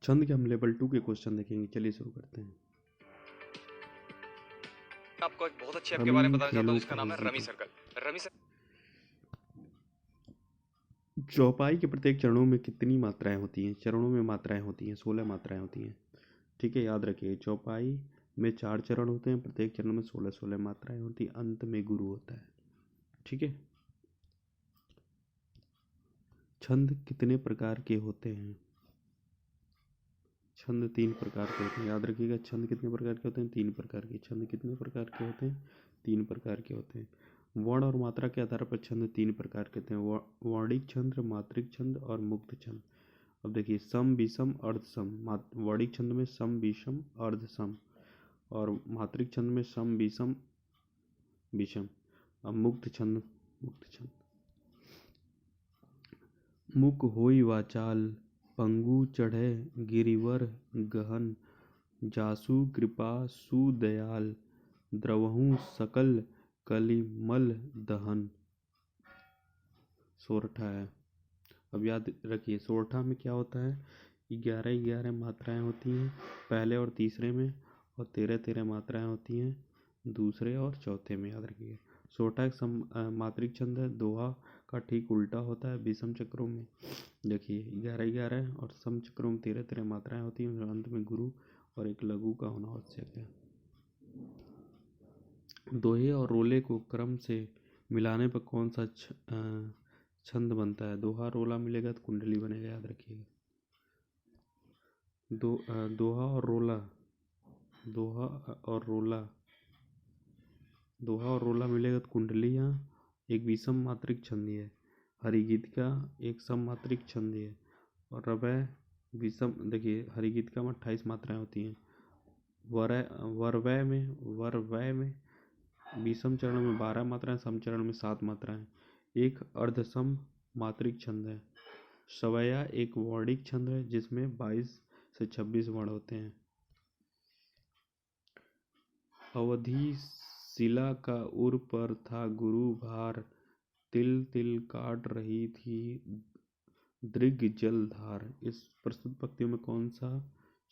छंद के हम लेवल 2 के क्वेश्चन देखेंगे। चलिए शुरू करते हैं। आपको एक बहुत अच्छी ऐप के बारे रमी में बताना चाहता हूँ खेलों जिसका का नाम है रमी जिक्र। सर्कल। रमी चौपाई के प्रत्येक चरणों में कितनी मात्राएं होती हैं? चरणों में मात्राएं होती हैं, 16 मात्राएं होती हैं। ठीक है, याद रखिए। चौपाई में 4 चरण होते हैं, प्रत्येक चरण में 16 मात्राएं होती हैं, अंत में गुरु होता है। ठीक है। छंद कितने प्रकार के होते हैं? छंद 3 प्रकार के होते हैं। याद रखिएगा, छंद कितने प्रकार के होते हैं? 3 प्रकार के। छंद कितने प्रकार के होते हैं? 3 प्रकार के होते हैं। वर्ण और मात्रा के आधार पर छंद 3 प्रकार के होते हैं। वर्णिक छंद, मात्रिक छंद और मुक्त छंद। अब देखिए, सम, विषम, अर्धसम। वर्णिक छंद में सम, विषम, अर्धसम, और मात्रिक छंद में सम, विषम, विषम। अब मुक्त छंद। मुक होई वाचाल, पंगु चढ़े गिरिवर गहन, जासु कृपा सुदयाल, द्रवहु सकल कलिमल दहन। सोरठा है। अब याद रखिए, सोरठा में क्या होता है? 11 मात्राएं होती हैं पहले और तीसरे में, और 13 मात्राएं होती हैं दूसरे और चौथे में। याद रखिए, सोरठा एक मात्रिक छंद है। दोहा का ठीक उल्टा होता है विषम चक्रों में। देखिए, 11 और सम चक्रों में 13 मात्राएं होती हैं, और अंत में गुरु और एक लघु का होना आवश्यक है। दोहे और रोले को क्रम से मिलाने पर कौन सा छंद बनता है? दोहा रोला मिलेगा तो कुंडली बनेगा। याद रखिएगा। दोहा और रोला, दोहा और रोला मिलेगा तो कुंडली। यहाँ एक विषम मात्रिक छंदी है। हरिगीतिका एक सम मात्रिक छंदी है, और रवै विषम। देखिए, हरिगीतिका में 28 मात्राएं होती हैं। वरवै में विषम चरण में 12 मात्राएं, सम चरण में 7 मात्राएं। एक अर्धसम मात्रिक छंद है। सवैया एक वर्णिक छंद है जिसमें 22 से 26 वर्ण होते हैं। अवधि शिला का उर पर था गुरु भार, तिल तिल काट रही थी दृग जलधार। इस प्रस्तुत पंक्तियों में कौन सा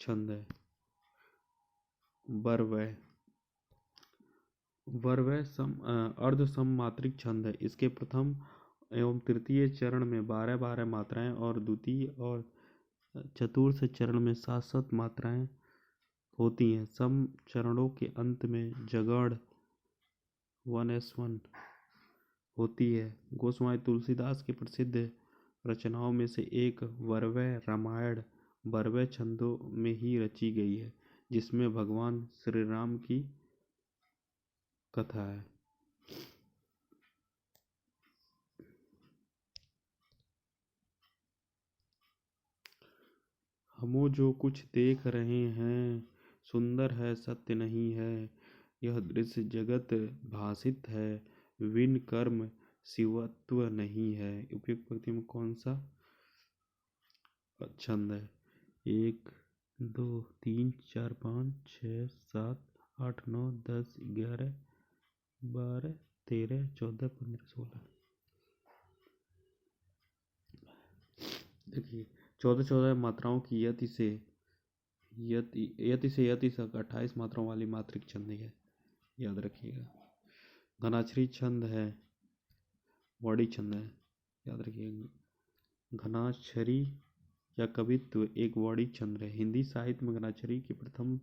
छंद है? बरवै। वर्वै अर्धसम मात्रिक छंद है। इसके प्रथम एवं तृतीय चरण में 12 मात्राएं, और द्वितीय और चतुर्थ चरण में 7 मात्राएं होती हैं। सम चरणों के अंत में जगड़ 1s1 होती है। गोस्वामी तुलसीदास की प्रसिद्ध रचनाओं में से एक वरवै रामायण बरवै छंदों में ही रची गई है, जिसमें भगवान श्री राम की कथा है। हमो जो कुछ देख रहे हैं, सुंदर है सत्य नहीं है, यह दृश्य जगत भासित है, विन कर्म शिवत्व नहीं है। उपयुक्त पंक्ति में कौन सा छंद है? 1 2 3 4 5 6 7 8 9 10 11 12 13 14 15 16। देखिए, 14 मात्राओं की यति से यति तक 28 मात्राओं वाली मात्रिक छंद है। याद रखिएगा। घनाक्षरी छंद है, वर्णिक छंद है। याद रखिएगा, घनाक्षरी या कवित्व एक वर्णिक छंद है। हिंदी साहित्य में घनाक्षरी की प्रथम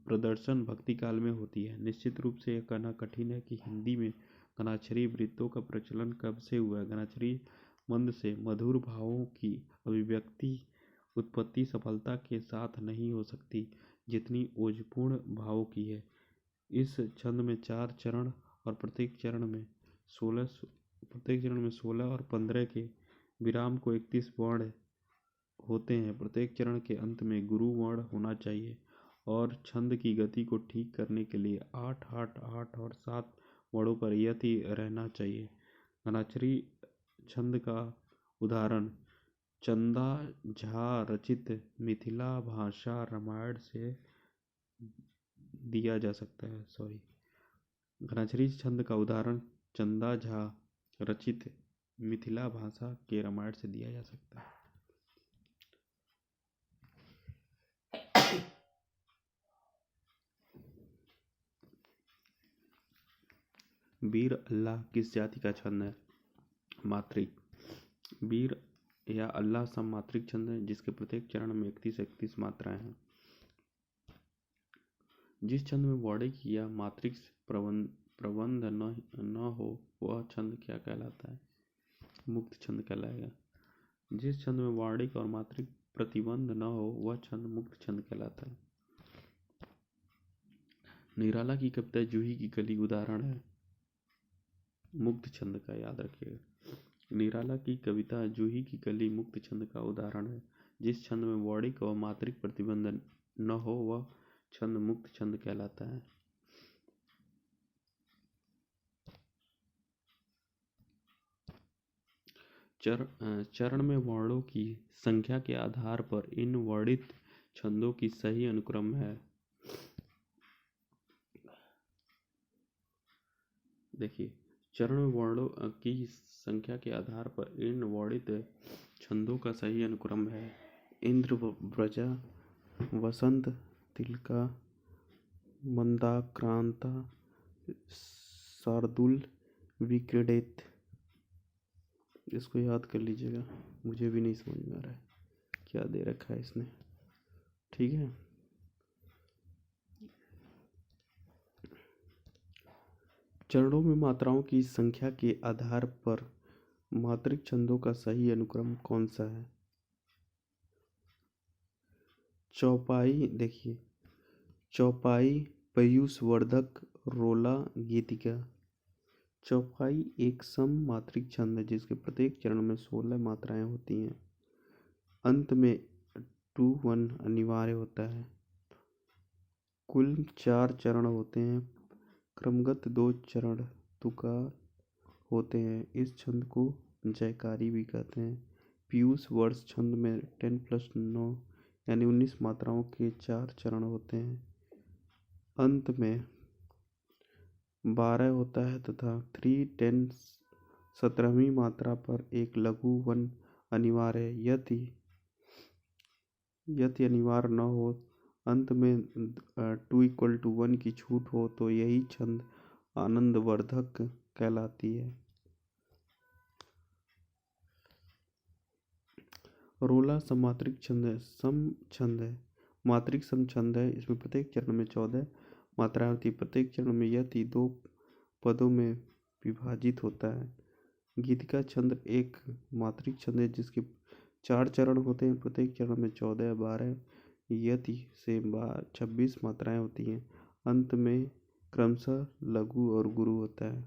प्रदर्शन भक्ति काल में होती है। निश्चित रूप से यह कहना कठिन है कि हिंदी में घनाक्षरी वृत्तों का प्रचलन कब से हुआ है। घनाक्षरी मंद से मधुर भावों की अभिव्यक्ति उत्पत्ति सफलता के साथ नहीं हो सकती जितनी ओजपूर्ण भावों की है। इस छंद में 4 चरण और प्रत्येक चरण में 16 और 15 के विराम को 31 वर्ण होते हैं। प्रत्येक चरण के अंत में गुरु वर्ण होना चाहिए, और छंद की गति को ठीक करने के लिए 8 8 8 और 7 वर्णों पर यति रहना चाहिए। घनाक्षरी छंद का उदाहरण चंदा झा रचित मिथिला भाषा रामायण से दिया जा सकता है। घनाक्षरी छंद का उदाहरण चंदा झा रचित मिथिला भाषा के रामायण से दिया जा सकता है। वीर अल्लाह किस जाति का छंद है? मात्रिक। वीर या अल्लाह सममात्रिक छंद है जिसके प्रत्येक चरण में 31 मात्राएं हैं। जिस छंद में वर्णिक या मात्रिक प्रबंध न हो वह छंद क्या कहलाता है? मुक्त छंद कहलाएगा। जिस छंद में वर्णिक और मात्रिक प्रतिबंध न हो वह छंद मुक्त छंद कहलाता है। निराला की कविता जूही की कली उदाहरण है मुक्त छंद का, याद रखिएगा। निराला की कविता जूही की कली मुक्त छंद का उदाहरण है। जिस छंद में वर्णिक और मात्रिक प्रतिबंध न हो वह छंद मुक्त छंद कहलाता है। चरण में वर्णों की संख्या के आधार पर इन वर्णित छंदों की सही अनुक्रम है। देखिए, चरण में वर्णों की संख्या के आधार पर इन वर्णित छंदों का सही अनुक्रम है। इंद्र व्रजा, वसंत, तिलका, मंदाक्रांता, शार्दूल, विक्रीडित। इसको याद कर लीजिएगा, मुझे भी नहीं समझ में आ रहा है क्या दे रखा है इसने। ठीक है, चरणों में मात्राओं की संख्या के आधार पर मात्रिक छंदों का सही अनुक्रम कौन सा है? चौपाई। देखिए, चौपाई, पयूषवर्धक, रोला, गीतिका। चौपाई एक सम मात्रिक छंद है जिसके प्रत्येक चरण में 16 मात्राएं होती हैं। अंत में 2-1 अनिवार्य होता है। कुल 4 चरण होते हैं। क्रमगत 2 चरण तुकार होते हैं। इस छंद को जयकारी भी कहते हैं। पीयूष वर्ष छंद में 10+9 यानी 19 मात्राओं के 4 चरण होते हैं। अंत में 12 होता है तथा 3-10 17वीं मात्रा पर एक लघु वन अनिवार्य है। यदि अनिवार्य न हो, अंत में 2=1 की छूट हो तो यही छंद आनंदवर्धक कहलाती है। रोला सममात्रिक छंद है, सम छंद है, मात्रिक सम छंद है। इसमें प्रत्येक चरण में 14 मात्राएं होती है। प्रत्येक चरण में यति 2 पदों में विभाजित होता है। गीतिका छंद एक मात्रिक छंद है जिसके 4 चरण होते हैं। प्रत्येक चरण में 14-12 यति से 26 मात्राएं होती हैं। अंत में क्रमशः लघु और गुरु होता है।